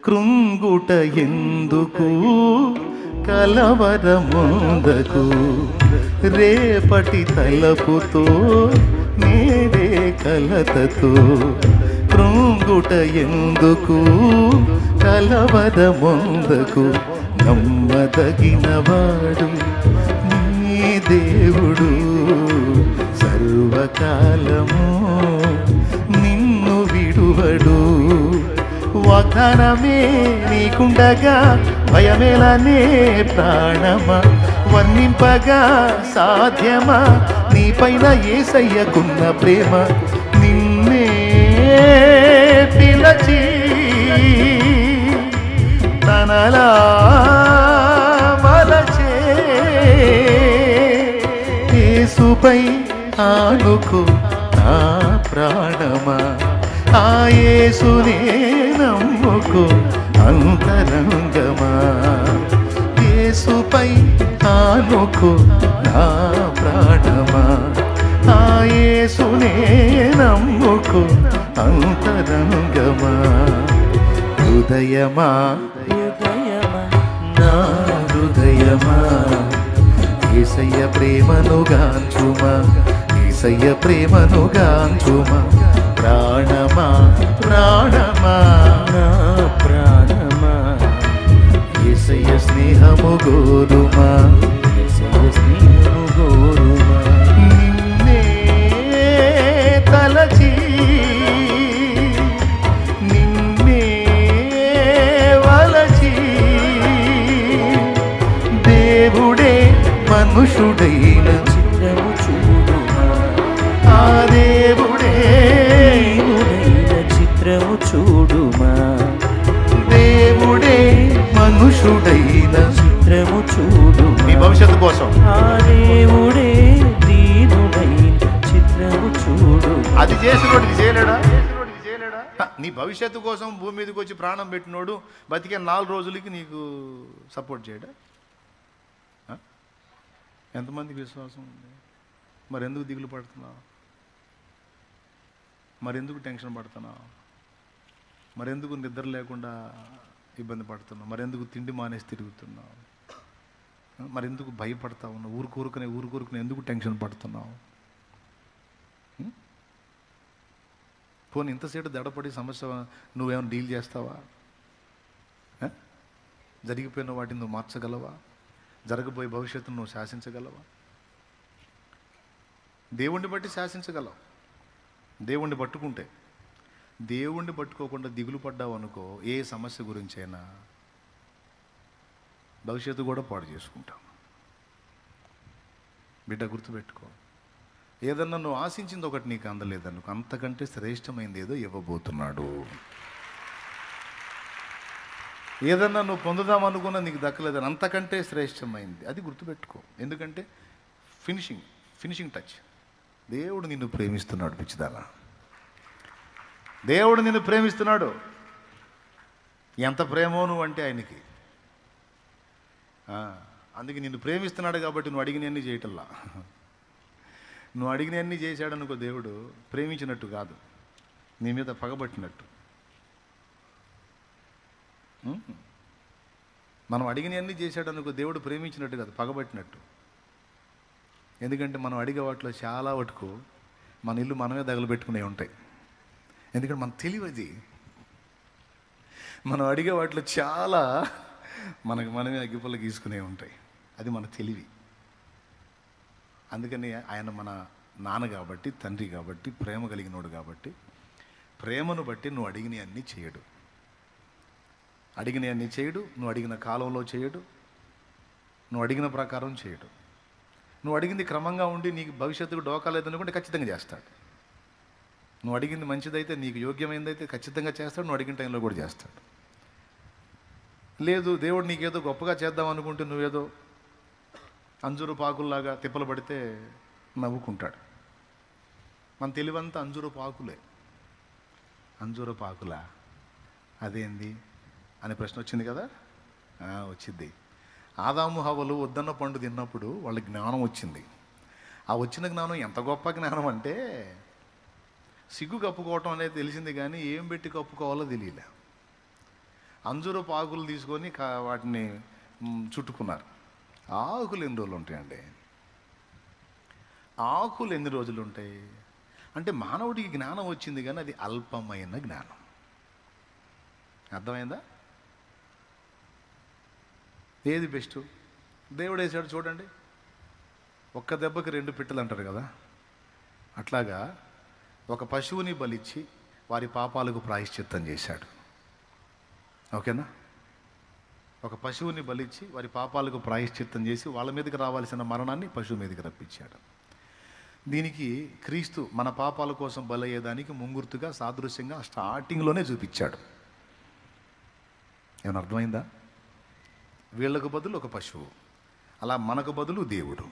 కృంగుట ఎందుకు కలవరముందకు. రేపటి తలపుతో నేడే కలతతో కృంగుట ఎందుకు కలవరముందకు. నమ్మదగినవాడు నీ దేవుడు, సర్వకాలము నిన్ను విడువడు. వాగ్దానమే నీకుండగా భయమేలనే ప్రాణమా, వర్ణింపగా సాధ్యమా నీపైన యేసయ్యకున్న ప్రేమ. నిన్నే పిలచి తనలా మలచే యేసుపై ఆనుకో నా ప్రాణమా. ఆ యేసునే నమ్ముకో అంతరంగమా. యేసుపై ఆనుకో నా ప్రాణమా. ఆ యేసునే నమ్ముకో అంతరంగమా. హృదయమా నా హృదయమా, యేసయ్య ప్రేమను గాంచుమా, యేసయ్య ప్రేమను గాంచుమా. ప్రాణమా ప్రాణమా నా ప్రాణమా, యేసయ్య స్నేహము గోరుమా, యేసయ్య స్నేహము గోరుమా. నిన్నే తలచి నిన్నే వలచి దేవుడే మనుషుడైన చిత్రము చూడుమా. ఆ దేవుడే చిత్రము చూడుమా. దేవుడే మనుషుడైన చిత్రము చూడు. నీ భవిష్యత్తు కోసం ఆ దేవుడే దీనుడైన చిత్రము చూడు. అది చేసినోడు ఇది చేయలేడా? నీ భవిష్యత్తు కోసం భూమి మీదకి వచ్చి ప్రాణం పెట్టినోడు బతికే 4 రోజులకి నీకు సపోర్ట్ చేయడా? ఎంతమందికి విశ్వాసం ఉంది? మరెందుకు దిగులు పడుతున్నావు? మరెందుకు టెన్షన్ పడుతున్నావు? మరెందుకు నిద్ర లేకుండా ఇబ్బంది పడుతున్నావు? మరెందుకు తిండి మానేసి తిరుగుతున్నావు? మరెందుకు భయపడతా ఉన్నావు? ఊరుకూరుకునే ఎందుకు టెన్షన్ పడుతున్నావు? పోనీ ఇంతసేపు దడపడి సమస్య నువ్వేమైనా డీల్ చేస్తావా? జరిగిపోయిన వాటిని నువ్వు మార్చగలవా? జరగబోయే భవిష్యత్తును నువ్వు శాసించగలవా? దేవుణ్ణి బట్టి శాసించగలవు. దేవుణ్ణి పట్టుకుంటే. దేవుణ్ణి పట్టుకోకుండా దిగులు పడ్డావు అనుకో, ఏ సమస్య గురించైనా భవిష్యత్తు కూడా పాడు చేసుకుంటాం. బిడ్డ గుర్తుపెట్టుకో, ఏదన్నా నువ్వు ఆశించింది ఒకటి నీకు అందలేదనుకో, అంతకంటే శ్రేష్టమైంది ఏదో ఇవ్వబోతున్నాడు. ఏదన్నా నువ్వు పొందుదాం అనుకున్నా నీకు దక్కలేదని, అంతకంటే శ్రేష్టమైంది. అది గుర్తుపెట్టుకో. ఎందుకంటే ఫినిషింగ్ టచ్. దేవుడు నిన్ను ప్రేమిస్తున్నాడు పిచ్చిదానా. దేవుడు నిన్ను ప్రేమిస్తున్నాడు. ఎంత ప్రేమో నువ్వు అంటే ఆయనకి. అందుకే నిన్ను ప్రేమిస్తున్నాడు కాబట్టి నువ్వు అడిగినవన్నీ చేయటల్లా. నువ్వు అడిగినవన్నీ చేశాడనుకో దేవుడు, ప్రేమించినట్టు కాదు, నీ మీద పగబట్టినట్టు. మనం అడిగినవన్నీ చేశాడనుకో దేవుడు ప్రేమించినట్టు కాదు, పగబట్టినట్టు. ఎందుకంటే మనం అడిగే వాటిలో చాలా వటుకు మన ఇల్లు మనమే తగలబెట్టుకునే ఉంటాయి. ఎందుకంటే మన తెలివది. మనం అడిగే వాటిలో చాలా మనమే అగ్గిపుల్ల గీసుకునే ఉంటాయి. అది మన తెలివి. అందుకని ఆయన మన నాన్న కాబట్టి, తండ్రి కాబట్టి, ప్రేమ కలిగినోడు కాబట్టి, ప్రేమను బట్టి నువ్వు అడిగినవన్నీ చేయడు. అడిగినవన్నీ చేయడు. నువ్వు అడిగిన కాలంలో చేయడు. నువ్వు అడిగిన ప్రకారం చేయడు. నువ్వు అడిగింది క్రమంగా ఉండి నీకు భవిష్యత్తుకు డోకా లేదనుకుంటే ఖచ్చితంగా చేస్తాడు. నువ్వు అడిగింది మంచిదైతే, నీకు యోగ్యమైనదైతే ఖచ్చితంగా చేస్తాడు. నువ్వు అడిగిన టైంలో కూడా చేస్తాడు. లేదు, దేవుడు నీకేదో గొప్పగా చేద్దాం అనుకుంటే నువ్వేదో అంజూరు పాకుల్లాగా తిప్పలు పడితే నవ్వుకుంటాడు. మన తెలివంతా అంజూరు పాకులే. అంజూరు పాకులా అదేంది అనే ప్రశ్న వచ్చింది కదా. వచ్చింది. ఆదాము హవ్వలు వద్దన్న పండు తిన్నప్పుడు వాళ్ళకి జ్ఞానం వచ్చింది. ఆ వచ్చిన జ్ఞానం ఎంత గొప్ప జ్ఞానం అంటే, సిగ్గు కప్పుకోవటం అనేది తెలిసింది కానీ ఏం పెట్టి కప్పుకోవాలో తెలియలే. అంజూరు ఆకులు తీసుకొని వాటిని చుట్టుకున్నారు. ఆకులు ఎన్ని రోజులు ఉంటాయండి? ఆకులు ఎన్ని రోజులు ఉంటాయి అంటే, మానవుడికి జ్ఞానం వచ్చింది కానీ అది అల్పమైన జ్ఞానం. అర్థమైందా? ఏది బెస్ట్? దేవుడు వేసాడు చూడండి. ఒక్క దెబ్బకి 2 పిట్టలు అంటారు కదా. అట్లాగా ఒక పశువుని బలిచ్చి వారి పాపాలకు ప్రాయశ్చిత్తం చేశాడు. ఓకేనా? ఒక పశువుని బలిచ్చి వారి పాపాలకు ప్రాయశ్చిత్తం చేసి వాళ్ళ మీదకి రావాల్సిన మరణాన్ని పశువు మీదకి రప్పించాడు. దీనికి క్రీస్తు మన పాపాల కోసం బలయ్యేదానికి ముంగుర్తుగా, సాదృశ్యంగా స్టార్టింగ్లోనే చూపించాడు. ఏమైనా అర్థమైందా? వీళ్ళకు బదులు ఒక పశువు, అలా మనకు బదులు దేవుడు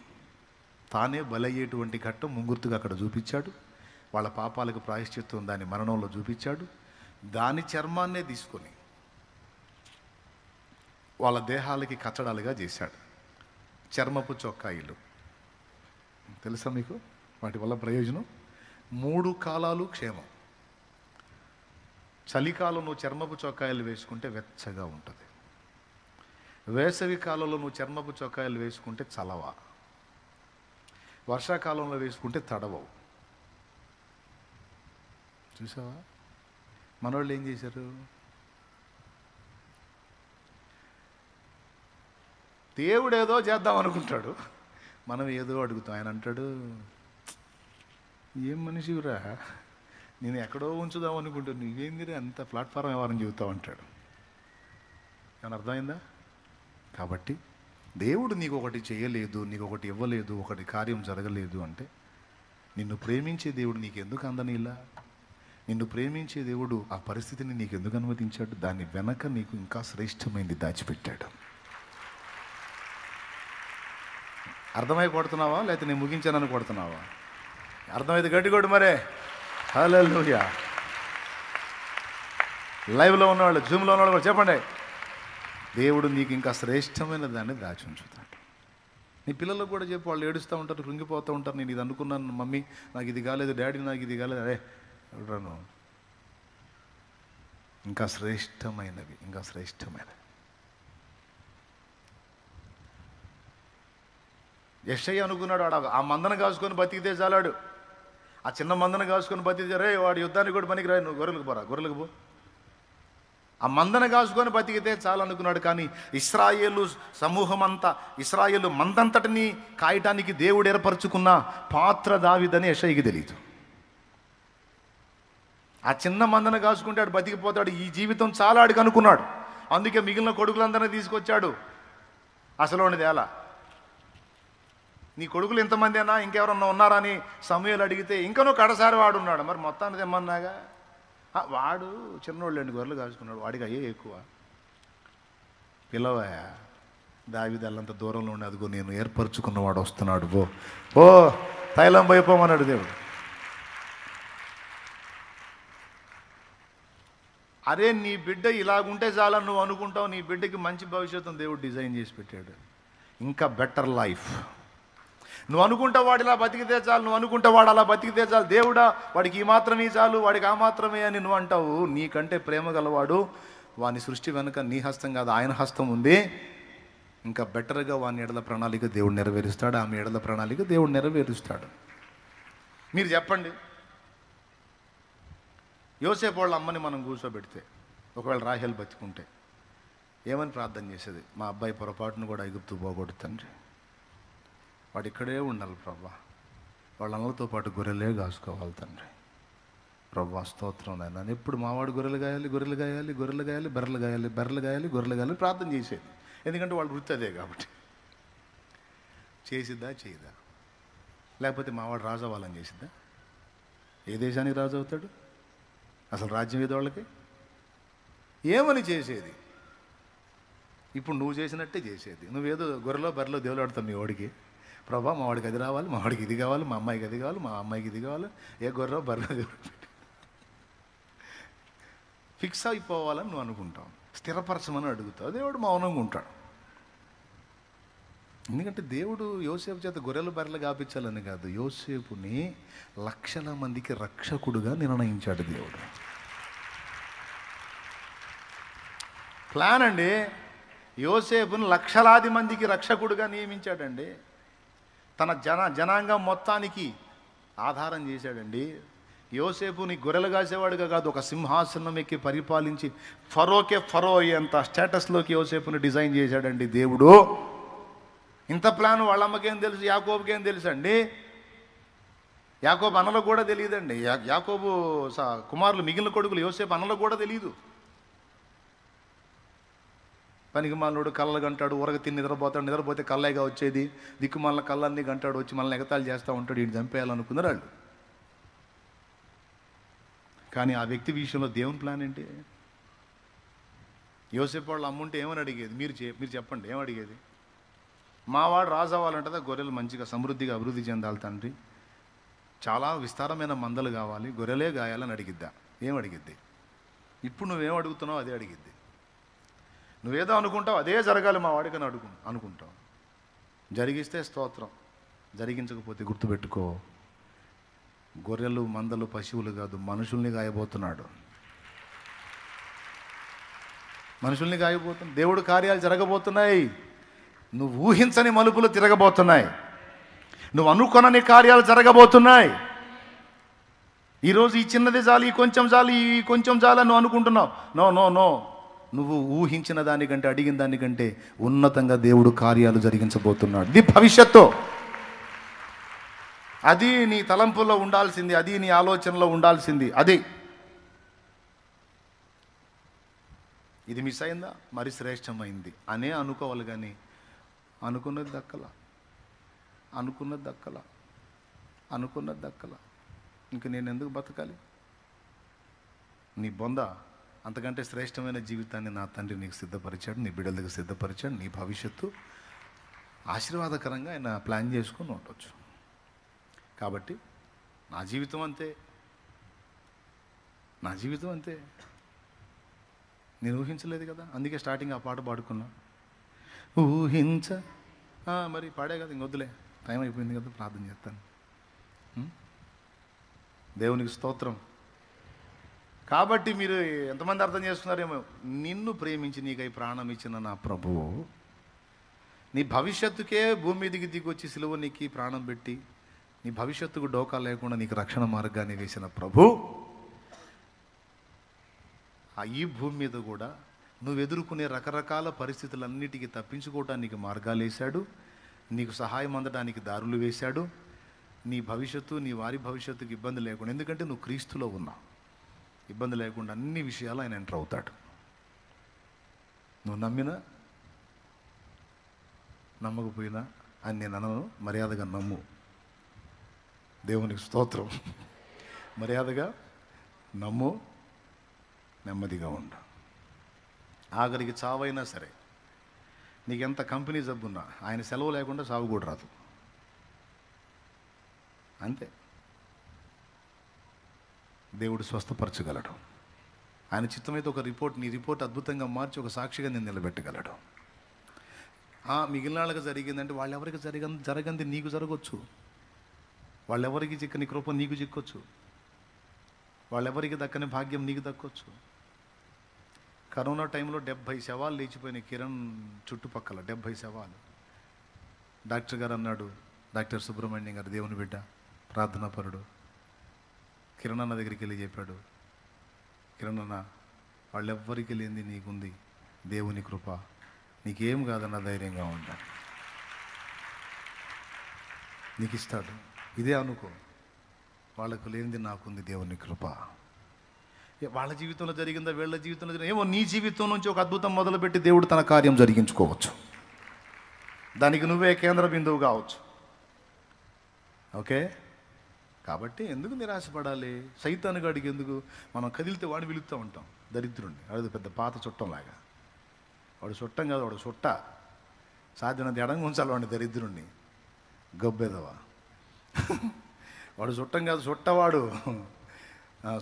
తానే బలయ్యేటువంటి ఘట్టం ముంగుర్తుగా అక్కడ చూపించాడు. వాళ్ళ పాపాలకు ప్రాయశ్చిత్తం దాని మరణంలో చూపించాడు. దాని చర్మాన్నే తీసుకొని వాళ్ళ దేహాలకి కచ్చడాలుగా చేశాడు. చర్మపు చొక్కాయిలు తెలుసా మీకు? వాటి వల్ల ప్రయోజనం 3 కాలాలు క్షేమం. చలికాలం నువ్వు చర్మపు చొక్కాయలు వేసుకుంటే వెచ్చగా ఉంటుంది. వేసవి కాలంలో నువ్వు చర్మపు చొక్కాయలు వేసుకుంటే చలవ. వర్షాకాలంలో వేసుకుంటే తడవవు. చూసావా? మనోళ్ళు ఏం చేశారు? దేవుడు ఏదో చేద్దాం అనుకుంటాడు, మనం ఏదో అడుగుతాం. ఆయన అంటాడు, ఏం మనిషిరా, నేను ఎక్కడో ఉంచుదాం అనుకుంటాను, నువ్వేంది అంత ప్లాట్ఫారం వ్యవహారం చెబుతావు అంటాడు. ఏమన్నా అర్థమైందా? కాబట్టి దేవుడు నీకు ఒకటి చేయలేదు, నీకు ఒకటి ఇవ్వలేదు, ఒకటి కార్యం జరగలేదు అంటే, నిన్ను ప్రేమించే దేవుడు నీకెందుకు అందనిలా? నిన్ను ప్రేమించే దేవుడు ఆ పరిస్థితిని నీకు ఎందుకు అనుమతించాడు? దాని వెనక నీకు ఇంకా శ్రేష్టమైంది దాచిపెట్టాడు. అర్థమై కొడుతున్నావా లేకపోతే నేను ముగించానని కొడుతున్నావా? అర్థమైతే గట్టి కొడు మరే. హల్లెలూయా. లైవ్లో ఉన్నవాళ్ళు, జూమ్లో ఉన్నవాళ్ళు కూడా చెప్పండి, దేవుడు నీకు ఇంకా శ్రేష్టమైన దాన్ని దాచి ఉంచుతాడు. నీ పిల్లలకు కూడా చెప్పు. వాళ్ళు ఏడుస్తూ ఉంటారు, కృంగిపోతూ ఉంటారు, నేను ఇది అనుకున్నాను మమ్మీ, నాకు ఇది కాలేదు, డాడీ నాకు ఇది కాలేదు. అరే ఎవడను, ఇంకా శ్రేష్టమైనవి, ఇంకా శ్రేష్టమైనవి. యెషయా అనుకున్నాడు, ఆ మందను కాసుకొని బతికితే చాలాడు, ఆ చిన్న మందను కాసుకొని బతికితే, రే వాడు యుద్ధానికి కూడా పనికి రాయి, నువ్వు గొర్రెలకు పోరా, గొర్రెలకు పో. ఆ మందను కాసుకొని బతికితే చాలు అనుకున్నాడు. కానీ ఇశ్రాయేలు సమూహం అంతా, ఇశ్రాయేలు మందంతటిని కాయటానికి దేవుడు ఏర్పరచుకున్న పాత్ర దావీదని యెషయాకి తెలియదు. ఆ చిన్న మందను కాసుకుంటే ఆడు బతికిపోతాడు, ఈ జీవితం చాలా ఆడికి అనుకున్నాడు. అందుకే మిగిలిన కొడుకులందరినీ తీసుకొచ్చాడు. అసలు ఎలా నీ కొడుకులు ఎంతమంది అన్నా ఇంకెవరన్నా ఉన్నారా అని సమయాలు అడిగితే ఇంకనూ కడసారి వాడు ఉన్నాడు. మరి మొత్తాన్ని తెమ్మన్నాగా వాడు చిన్నోళ్ళు 2 గొర్రెలు కాచుకున్నాడు, వాడికి అయ్యే ఎక్కువ. పిలవయా, దావీదు అల్లంత దూరంలో ఉండి అదిగో నేను ఏర్పరచుకున్నవాడు వస్తున్నాడు, ఓ తైలం పోయిపోమన్నాడు దేవుడు. అరే నీ బిడ్డ ఇలాగుంటే చాలని నువ్వు అనుకుంటావు, నీ బిడ్డకి మంచి భవిష్యత్తును దేవుడు డిజైన్ చేసి పెట్టాడు, ఇంకా బెటర్ లైఫ్. నువ్వు అనుకుంటావు వాడు ఇలా బతికితే చాలు, నువ్వు అనుకుంటావు వాడు అలా బతికితే చాలు, దేవుడా వాడికి ఈ మాత్రమే చాలు, వాడికి ఆ మాత్రమే అని నువ్వు అంటావు. నీకంటే ప్రేమ గలవాడు, వాని సృష్టి వెనుక నీ హస్తం కాదు ఆయన హస్తం ఉంది. ఇంకా బెటర్గా వాని ఎడల ప్రణాళిక దేవుడు నెరవేరుస్తాడు, ఆమె ఎడల ప్రణాళిక దేవుడు నెరవేరుస్తాడు. మీరు చెప్పండి, యోసేపు వాళ్ళ అమ్మని మనం కూర్చోబెడితే, ఒకవేళ రాహేలు బతికుంటే ఏమని ప్రార్థన చేసేది? మా అబ్బాయి పొరపాటును కూడా ఐగుప్తు పోకూడదు తండ్రి, వాడు ఇక్కడే ఉండాలి ప్రభా, వాళ్ళ అమ్మలతో పాటు గొర్రెలే కాసుకోవాలి తండ్రి. ప్రభా స్తోత్రం నాయన, నన్ను ఎప్పుడు మావాడు గొర్రెలు గాయాలి, గొర్రెలు గాయాలి, గొర్రెలు గాయాలి, బర్రెలు గాయాలి, బర్రెలు గాయాలి, గొర్రెలు గాయాలి ప్రార్థన చేసేది. ఎందుకంటే వాళ్ళు వృత్తి అదే కాబట్టి. చేసిద్దా చేయదా? లేకపోతే మావాడు రాజు అవ్వాలని చేసిద్దా? ఏ దేశానికి రాజు అవుతాడు? అసలు రాజ్యం ఏదో వాళ్ళకి ఏమని చేసేది? ఇప్పుడు నువ్వు చేసినట్టే చేసేది. నువ్వేదో గొర్రెలో బర్రెలో దేవులాడుతావు మీ వాడికి, ప్రభా మా వాడికి అది రావాలి, మా వాడికి ఇది కావాలి, మా అమ్మాయికి అది కావాలి, మా అమ్మాయికి ఇది కావాలి. ఏ గొర్రెలో బర్రెలో దేవుడు ఫిక్స్ అయిపోవాలని నువ్వు అనుకుంటావు, స్థిరపరచమని అడుగుతావు. దేవుడు మౌనంగా ఉంటాడు. ఎందుకంటే దేవుడు యోసేపు చేత గొర్రెలు బర్రెలు గాపించాలని కాదు, యోసేపుని లక్షల మందికి రక్షకుడుగా నిర్ణయించాడు దేవుడు. ప్లాన్ అండి. యోసేపుని లక్షలాది మందికి రక్షకుడుగా నియమించాడండి. తన జనాంగం మొత్తానికి ఆధారం చేశాడండి. యోసేపుని గొర్రెలు కాసేవాడుగా కాదు, ఒక సింహాసనం ఎక్కి పరిపాలించి ఫరో అయ్యేంత స్టేటస్లోకి యోసేపుని డిజైన్ చేశాడండి దేవుడు. ఇంత ప్లాన్ వాళ్ళ అమ్మకేం తెలుసు, యాకోబుకేం తెలుసు అండి? యాకోబు అన్నలకు కూడా తెలియదండి. యాకోబు కుమారులు మిగిలిన కొడుకులు యోసేపు అన్నలకు కూడా తెలియదు. పనికిమాలినోడు కళ్ళలు గంటాడు, ఊరగ తిని నిద్రపోతాడు, నిద్రపోతే కళ్ళైగా వచ్చేది, దిక్కుమాలిన కళ్ళన్నీ గంటాడు, వచ్చి మనల్ని ఎగతాళి చేస్తూ ఉంటాడు, వీడిని చంపేయాలనుకున్నారు వాళ్ళు. కానీ ఆ వ్యక్తి విషయంలో దేవుని ప్లాన్ ఏంటి? యోసేపు వాళ్ళు అమ్ముంటే ఏమని అడిగేది? మీరు చెప్పండి, ఏం అడిగేది? మావాడు రాజు అవ్వాలంటే గొర్రెలు మంచిగా సమృద్ధిగా అభివృద్ధి చెందాలి తండ్రి, చాలా విస్తారమైన మందలు కావాలి, గొర్రెలే గాయాలని అడిగిద్దా? ఏం అడిగిద్ది? ఇప్పుడు నువ్వేం అడుగుతున్నావు అదే అడిగిద్ది. నువ్వేదో అనుకుంటావు అదే జరగాలి మా వాడికి అని అనుకుంటావు. జరిగిస్తే స్తోత్రం, జరిగించకపోతే గుర్తుపెట్టుకో, గొర్రెలు మందలు పశువులు కాదు, మనుషుల్ని గాయబోతున్నాడు. మనుషుల్ని గాయబోతున్నాడు. దేవుడు కార్యాలు జరగబోతున్నాయి. నువ్వు ఊహించని మలుపులు తిరగబోతున్నాయి. నువ్వు అనుకొనని కార్యాలు జరగబోతున్నాయి. ఈరోజు ఈ చిన్నది చాలు, ఈ కొంచెం చాలు, ఈ కొంచెం చాలు అని నువ్వు అనుకుంటున్నావు. నో నో నో, నువ్వు ఊహించిన దానికంటే, అడిగిన దానికంటే ఉన్నతంగా దేవుడు కార్యాలు జరిగించబోతున్నాడు. ఇది భవిష్యత్తు. అది నీ తలంపుల్లో ఉండాల్సింది, అది నీ ఆలోచనలో ఉండాల్సింది. అది ఇది మిస్ అయిందా, మరి శ్రేష్టమైంది అనే అనుకోవాలి. కానీ అనుకున్నది దక్కల. ఇంక నేను ఎందుకు బతకాలి? నీ బొంద అంతకంటే శ్రేష్టమైన జీవితాన్ని నా తండ్రి నీకు సిద్ధపరిచాడు, నీ బిడ్డల దగ్గర సిద్ధపరిచాడు. నీ భవిష్యత్తు ఆశీర్వాదకరంగా ఆయన ప్లాన్ చేసుకొని ఉండొచ్చు. కాబట్టి నా జీవితం అంతే నేను ఊహించలేదు కదా, అందుకే స్టార్టింగ్ ఆ పాట పాడుకున్నా. మరి పాడే కదా, ఇంకొద్దులే, టైం అయిపోయింది కదా, ప్రార్థన చేస్తాను. దేవునికి స్తోత్రం. కాబట్టి మీరు ఎంతమంది అర్థం చేస్తున్నారేమో, నిన్ను ప్రేమించి నీకై ప్రాణం ఇచ్చిన నా ప్రభువు, నీ భవిష్యత్తుకే భూమి మీదికి దిగొచ్చి సిలువ నీకు ప్రాణం పెట్టి నీ భవిష్యత్తుకు డోకా లేకుండా నీకు రక్షణ మార్గాన్ని వేసిన ప్రభు, ఈ భూమి మీద కూడా నువ్వు ఎదుర్కొనే రకరకాల పరిస్థితులన్నిటికీ తప్పించుకోవడానికి మార్గాలు వేశాడు, నీకు సహాయం అందడానికి దారులు వేశాడు. నీ భవిష్యత్తు, నీ వారి భవిష్యత్తుకి ఇబ్బంది లేకుండా, ఎందుకంటే నువ్వు క్రీస్తులో ఉన్నావు, ఇబ్బంది లేకుండా అన్ని విషయాలు ఆయన ఎంటర్ అవుతాడు. నువ్వు నమ్మినా నమ్మకపోయినా అని నేను అనను. మర్యాదగా నమ్ము. దేవునికి స్తోత్రం. మర్యాదగా నమ్ము, నెమ్మదిగా ఉండు. ఆఖరికి చావైనా సరే, నీకెంత కంపెనీ జబ్బున్నా ఆయన సెలవు లేకుండా చావు కూడా రాదు. అంతే. దేవుడు స్వస్థపరచగలడు. ఆయన చిత్తమైతే ఒక నీ రిపోర్ట్ అద్భుతంగా మార్చి ఒక సాక్షిగా నేను నిలబెట్టగలడు. మిగిలిన వాళ్ళకి జరిగిందంటే వాళ్ళెవరికి జరగంది నీకు జరగవచ్చు. వాళ్ళెవరికి చిక్కని కృప నీకు చిక్కొచ్చు. వాళ్ళెవరికి దక్కని భాగ్యం నీకు దక్కొచ్చు. కరోనా టైంలో 70 శవాలు లేచిపోయినాయి కిరణ్ చుట్టుపక్కల. 70 శవాలు. డాక్టర్ గారు అన్నాడు, డాక్టర్ సుబ్రహ్మణ్యం గారు, దేవుని బిడ్డ, ప్రార్థనాపరుడు, కిరణ్ అన్న దగ్గరికి వెళ్ళి చెప్పాడు, కిరణ్ అన్న, వాళ్ళెవ్వరికి లేనిది నీకుంది, దేవుని కృప, నీకేం కాదన్న ధైర్యంగా ఉంటా, నీకు ఇస్తాడు. ఇదే అనుకో, వాళ్ళకు లేనిది నాకుంది, దేవుని కృప. వాళ్ళ జీవితంలో జరిగిందా, వీళ్ళ జీవితంలో జరిగిందా ఏమో, నీ జీవితం నుంచి ఒక అద్భుతం మొదలుపెట్టి దేవుడు తన కార్యం జరిగించుకోవచ్చు. దానికి నువ్వే కేంద్ర బిందువు కావచ్చు. ఓకే. కాబట్టి ఎందుకు నిరాశపడాలి? సైతాను గాడికి ఎందుకు? మనం కదిలితే వాడిని పిలుస్తూ ఉంటాం, దరిద్రుడిని. అది పెద్ద పాత చుట్టంలాగా. వాడు చుట్టం కాదు, వాడు చుట్ట. సాధ్యమైనంత ఎడంగా ఉంచాలి వాడిని, దరిద్రుడిని, గబ్బెదవా. వాడు చుట్టం కాదు, చుట్టవాడు.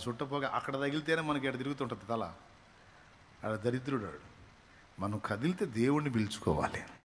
చుట్టపోగా అక్కడ తగిలితేనే మనకి ఎక్కడ తిరుగుతుంటుంది తల. ఆడ దరిద్రుడు. మనం కదిలితే దేవుణ్ణి పిలుచుకోవాలి.